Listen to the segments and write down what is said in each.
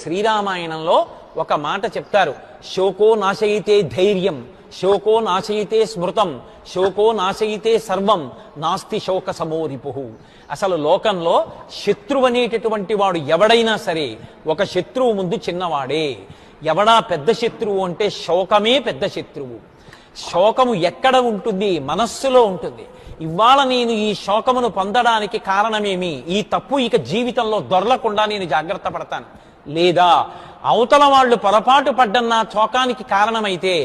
శ్రీరామాయణంలో ఒక మాట చెప్తారు, శోకో నాశయితే ధైర్యం, శోకో నాశయితే స్మృతం, శోకో నాశయితే సర్వం, నాస్తి శోక సమోరిపుః. అసలు లోకంలో శత్రువు అనేటటువంటి వాడు ఎవడైనా సరే ఒక శత్రువు ముందు చిన్నవాడే. ఎవడా పెద్ద శత్రువు అంటే శోకమే పెద్ద శత్రువు. శోకము ఎక్కడ ఉంటుంది? మనస్సులో ఉంటుంది. ఇవాళ నేను ఈ శోకమును పొందడానికి కారణమేమి? ఈ తప్పు ఇక జీవితంలో దొరలకుండా నేను జాగ్రత్త పడతాను. లేదా అవతల వాళ్ళు పొరపాటు పడ్డన్న శోకానికి కారణమైతే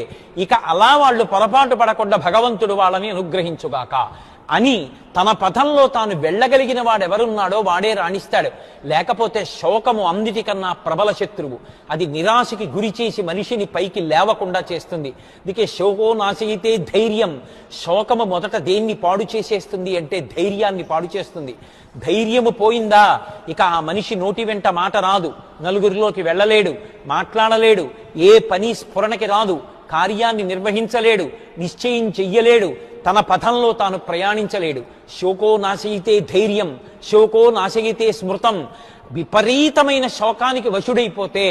ఇక అలా వాళ్ళు పొరపాటు పడకుండా భగవంతుడు వాళ్ళని అనుగ్రహించుగాక అని తన పథంలో తాను వెళ్ళగలిగిన వాడెవరున్నాడో వాడే రాణిస్తాడు. లేకపోతే శోకము అన్నిటికన్నా ప్రబల శత్రువు. అది నిరాశకి గురి చేసి మనిషిని పైకి లేవకుండా చేస్తుంది. అందుకే శోకో నాశయితే ధైర్యం. శోకము మొదట దేన్ని పాడు చేసేస్తుంది అంటే ధైర్యాన్ని పాడు చేస్తుంది. ధైర్యము పోయిందా ఇక ఆ మనిషి నోటి వెంట మాట రాదు, నలుగురిలోకి వెళ్ళలేడు, మాట్లాడలేడు, ఏ పని స్ఫురణకి రాదు, కార్యాన్ని నిర్వహించలేడు, నిశ్చయం చెయ్యలేడు, తన పథంలో తాను ప్రయాణించలేడు. శోకో నాశయితే ధైర్యం, శోకో నాశయితే స్మృతం. విపరీతమైన శోకానికి వశుడైపోతే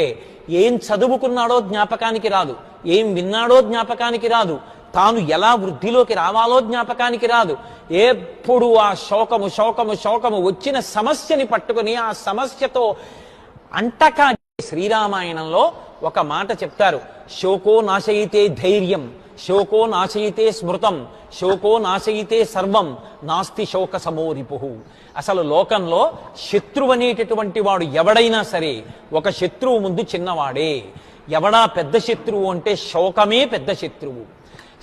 ఏం చదువుకున్నాడో జ్ఞాపకానికి రాదు, ఏం విన్నాడో జ్ఞాపకానికి రాదు, తాను ఎలా వృద్ధిలోకి రావాలో జ్ఞాపకానికి రాదు. ఎప్పుడు ఆ శోకము శోకము శోకము వచ్చిన సమస్యని పట్టుకుని ఆ సమస్యతో అంటకా. శ్రీరామాయణంలో ఒక మాట చెప్తారు, శోకో నాశయితే ధైర్యం, శోకో నాశయితే స్మృతం, శోకో నాశయితే సర్వం, నాస్తి శోక సమోరిపుః. అసలు లోకంలో శత్రువు అనేటటువంటి వాడు ఎవడైనా సరే ఒక శత్రువు ముందు చిన్నవాడే. ఎవడా పెద్ద శత్రువు అంటే శోకమే పెద్ద శత్రువు.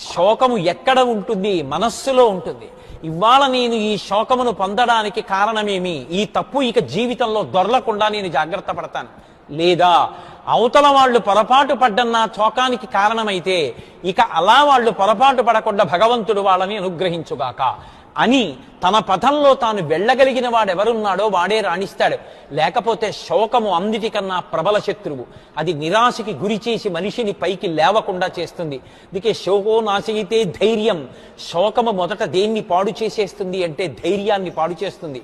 శోకము ఎక్కడ ఉంటుంది? మనస్సులో ఉంటుంది. ఇవాళ నేను ఈ శోకమును పొందడానికి కారణమేమి? ఈ తప్పు ఇక జీవితంలో దొరలకుండా నేను జాగ్రత్త పడతాను. లేదా అవతల వాళ్ళు పొరపాటు పడ్డన్న శోకానికి కారణమైతే ఇక అలా వాళ్ళు పొరపాటు పడకుండా భగవంతుడు వాళ్ళని అనుగ్రహించుగాక అని తన పథంలో తాను వెళ్ళగలిగిన వాడెవరున్నాడో వాడే రాణిస్తాడు. లేకపోతే శోకము అన్నిటికన్నా ప్రబల శత్రువు. అది నిరాశకి గురి చేసి మనిషిని పైకి లేవకుండా చేస్తుంది. అందుకే శోకో నాశయితే ధైర్యం. శోకము మొదట దేన్ని పాడు చేసేస్తుంది అంటే ధైర్యాన్ని పాడు చేస్తుంది.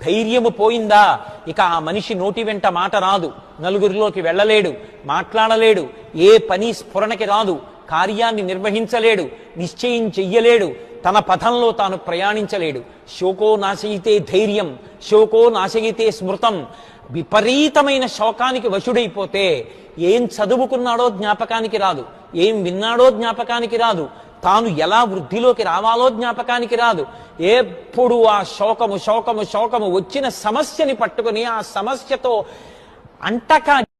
ధైర్యము పోయిందా ఇక ఆ మనిషి నోటి వెంట మాట రాదు, నలుగురిలోకి వెళ్ళలేడు, మాట్లాడలేడు, ఏ పని స్ఫురణకి రాదు, కార్యాన్ని నిర్వహించలేడు, నిశ్చయం చెయ్యలేడు, తన పథంలో తాను ప్రయాణించలేడు. శోకో నాశయితే ధైర్యం, శోకో నాశయితే స్మృతం. విపరీతమైన శోకానికి వశుడైపోతే ఏం చదువుకున్నాడో జ్ఞాపకానికి రాదు, ఏం విన్నాడో జ్ఞాపకానికి రాదు, తాను ఎలా వృద్ధిలోకి రావాలో జ్ఞాపకానికి రాదు. ఎప్పుడు ఆ శోకము శోకము శోకము వచ్చిన సమస్యని పట్టుకుని ఆ సమస్యతో అంటకా.